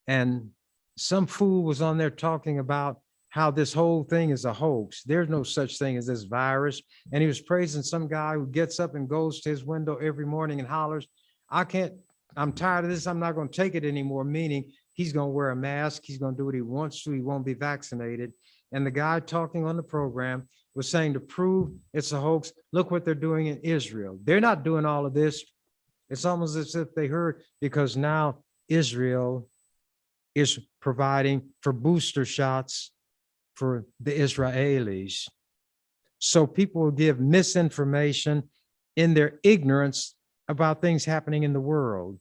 [SPEAKER 1] and some fool was on there talking about how this whole thing is a hoax. There's no such thing as this virus. And he was praising some guy who gets up and goes to his window every morning and hollers, I'm tired of this. I'm not going to take it anymore. Meaning he's going to wear a mask. He's going to do what he wants to. He won't be vaccinated. And the guy talking on the program was saying to prove it's a hoax, look what they're doing in Israel. They're not doing all of this. It's almost as if they heard, because now Israel is providing for booster shots for the Israelis. So people will give misinformation in their ignorance about things happening in the world.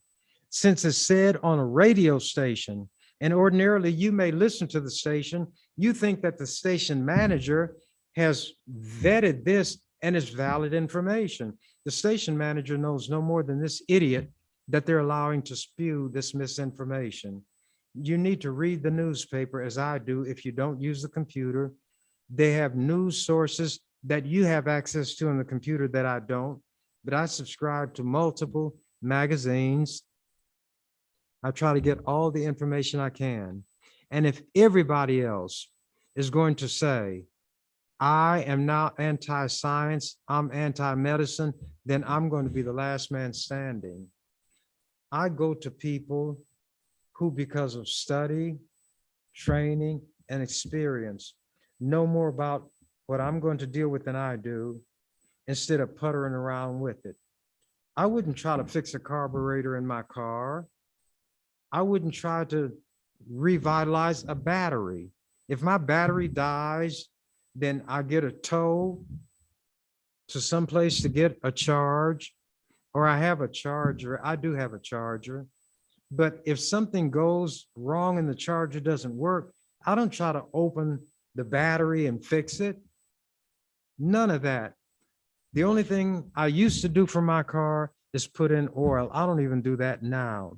[SPEAKER 1] Since it's said on a radio station, and ordinarily you may listen to the station, you think that the station manager has vetted this and is valid information. The station manager knows no more than this idiot that they're allowing to spew this misinformation. You need to read the newspaper as I do. If you don't use the computer, they have news sources that you have access to on the computer that I don't, but I subscribe to multiple magazines. I try to get all the information I can. And if everybody else is going to say, I am now anti-science, I'm anti-medicine, then I'm going to be the last man standing. I go to people who, because of study, training, and experience, know more about what I'm going to deal with than I do, instead of puttering around with it. I wouldn't try to fix a carburetor in my car. I wouldn't try to revitalize a battery. If my battery dies, then I get a tow to someplace to get a charge, or I have a charger. I do have a charger. But if something goes wrong and the charger doesn't work, I don't try to open the battery and fix it. None of that. The only thing I used to do for my car is put in oil. I don't even do that now.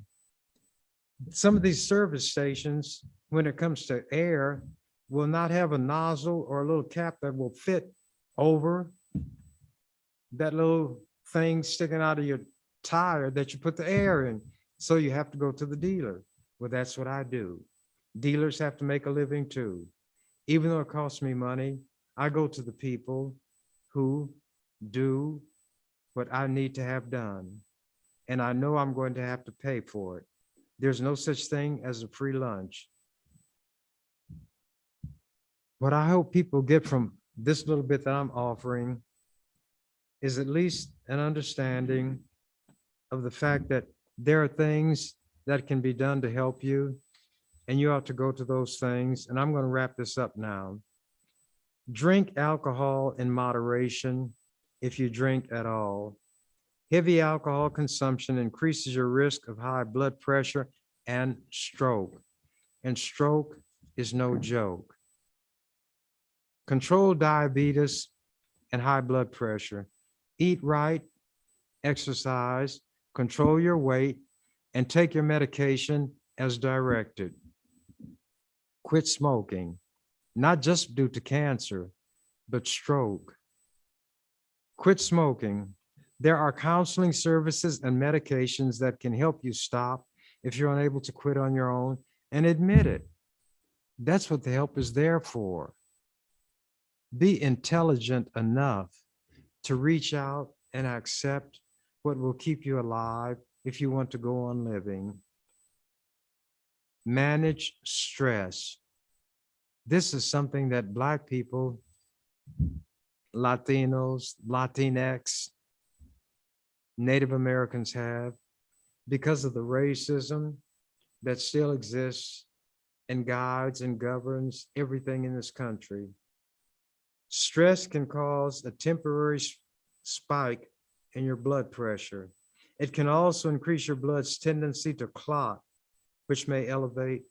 [SPEAKER 1] Some of these service stations, when it comes to air, will not have a nozzle or a little cap that will fit over that little thing sticking out of your tire that you put the air in. So you have to go to the dealer. Well, that's what I do. Dealers have to make a living too. Even though it costs me money, I go to the people who do what I need to have done. And I know I'm going to have to pay for it. There's no such thing as a free lunch. What I hope people get from this little bit that I'm offering is at least an understanding of the fact that there are things that can be done to help you, and you ought to go to those things. And I'm going to wrap this up now. Drink alcohol in moderation if you drink at all. Heavy alcohol consumption increases your risk of high blood pressure and stroke. And stroke is no joke. Control diabetes and high blood pressure. Eat right, exercise, control your weight, and take your medication as directed. Quit smoking, not just due to cancer, but stroke. Quit smoking. There are counseling services and medications that can help you stop if you're unable to quit on your own, and admit it. That's what the help is there for. Be intelligent enough to reach out and accept what will keep you alive if you want to go on living. Manage stress. This is something that Black people, Latinos, Latinx, Native Americans have because of the racism that still exists and guides and governs everything in this country. Stress can cause a temporary spike in your blood pressure. It can also increase your blood's tendency to clot, which may elevate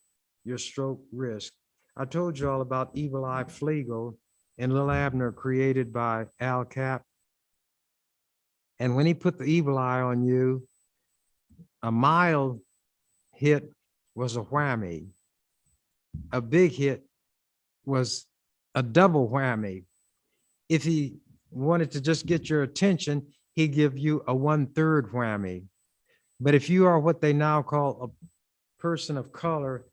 [SPEAKER 1] your stroke risk. I told you all about Evil Eye Flegel and Lil Abner, created by Al Cap. And when he put the evil eye on you, a mild hit was a whammy. A big hit was a double whammy. If he wanted to just get your attention, he'd give you a 1/3 whammy. But if you are what they now call a person of color,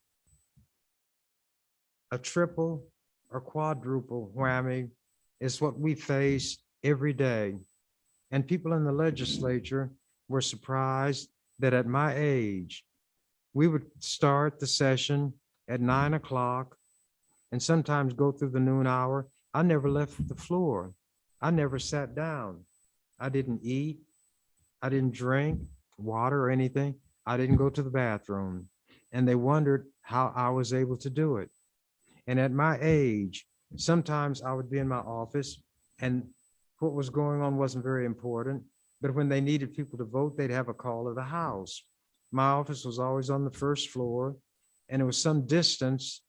[SPEAKER 1] a triple or quadruple whammy is what we face every day. And people in the legislature were surprised that at my age, we would start the session at 9 o'clock and sometimes go through the noon hour. I never left the floor. I never sat down. I didn't eat. I didn't drink water or anything. I didn't go to the bathroom. And they wondered how I was able to do it. And at my age, sometimes I would be in my office and what was going on wasn't very important. But when they needed people to vote, they'd have a call of the House. My office was always on the first floor, and it was some distance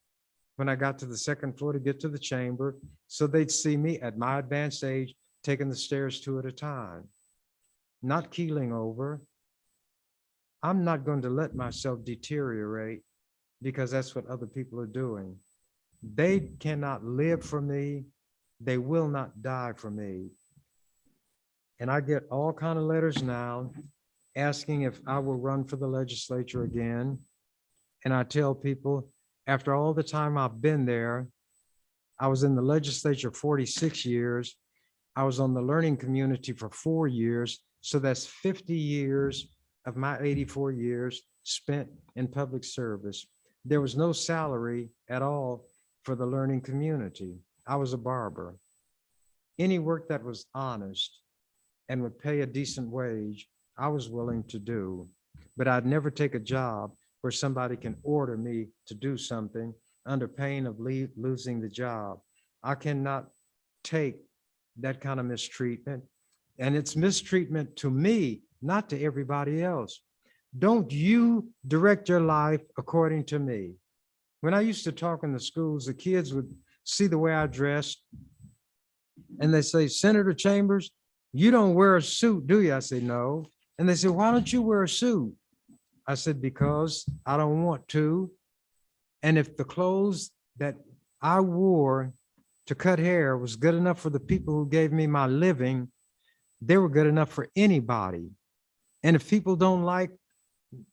[SPEAKER 1] when I got to the second floor to get to the chamber. So they'd see me at my advanced age, taking the stairs 2 at a time, not keeling over. I'm not going to let myself deteriorate because that's what other people are doing. They cannot live for me. They will not die for me. And I get all kinds of letters now asking if I will run for the legislature again. And I tell people, after all the time I've been there, I was in the legislature 46 years. I was on the learning community for 4 years. So that's 50 years of my 84 years spent in public service. There was no salary at all for the learning community. I was a barber. Any work that was honest and would pay a decent wage, I was willing to do. But I'd never take a job where somebody can order me to do something under pain of losing the job. I cannot take that kind of mistreatment. And it's mistreatment to me, not to everybody else. Don't you direct your life according to me. When I used to talk in the schools, the kids would see the way I dress. And they say, Senator Chambers, you don't wear a suit, do you? I say, no. And they say, why don't you wear a suit? I said, because I don't want to. And if the clothes that I wore to cut hair was good enough for the people who gave me my living, they were good enough for anybody. And if people don't like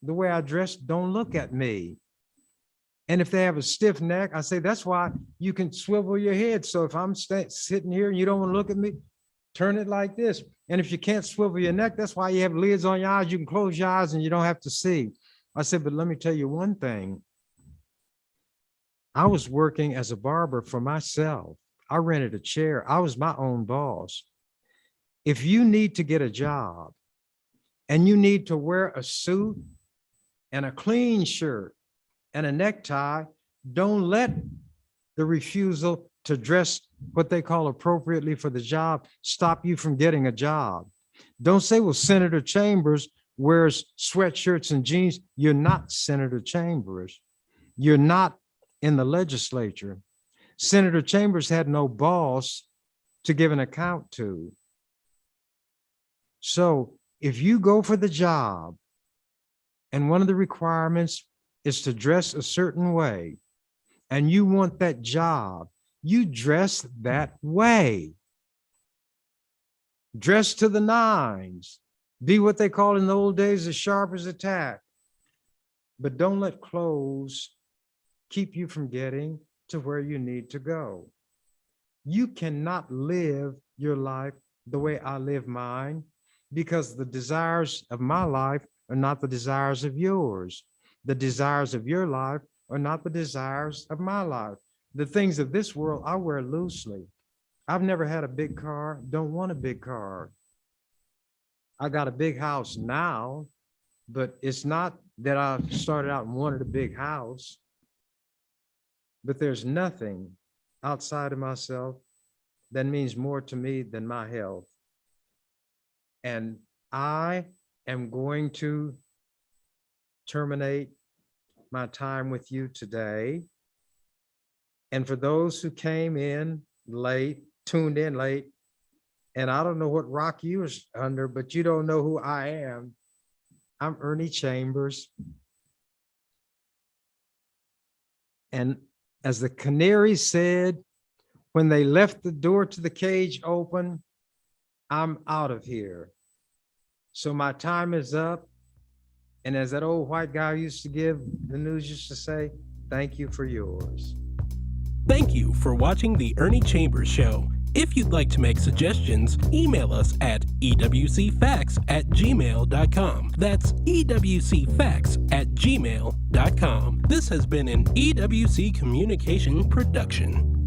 [SPEAKER 1] the way I dress, don't look at me. And if they have a stiff neck, I say, that's why you can swivel your head. So if I'm sitting here and you don't want to look at me, turn it like this. And if you can't swivel your neck, that's why you have lids on your eyes. You can close your eyes and you don't have to see. I said, but let me tell you one thing. I was working as a barber for myself. I rented a chair. I was my own boss. If you need to get a job and you need to wear a suit and a clean shirt and a necktie, don't let the refusal to dress what they call appropriately for the job stop you from getting a job. Don't say, well, Senator Chambers wears sweatshirts and jeans. You're not Senator Chambers. You're not in the legislature. Senator Chambers had no boss to give an account to. So if you go for the job and one of the requirements is to dress a certain way and you want that job, you dress that way. Dress to the nines. Be what they call in the old days as sharp as a tack. But don't let clothes keep you from getting to where you need to go. You cannot live your life the way I live mine, because the desires of my life are not the desires of yours. The desires of your life are not the desires of my life. The things of this world I wear loosely. I've never had a big car, don't want a big car. I got a big house now, but it's not that I started out and wanted a big house. But there's nothing outside of myself that means more to me than my health. And I am going to terminate my time with you today. And for those who came in late, tuned in late, and I don't know what rock you was under, but you don't know who I am. I'm Ernie Chambers. And as the canary said, when they left the door to the cage open, I'm out of here. So my time is up. And as that old white guy used to give the news used to say, thank you for yours.
[SPEAKER 2] Thank you for watching the Ernie Chambers Show. If you'd like to make suggestions, email us at ewcfacts@gmail.com. That's ewcfacts@gmail.com. This has been an EWC Communication production.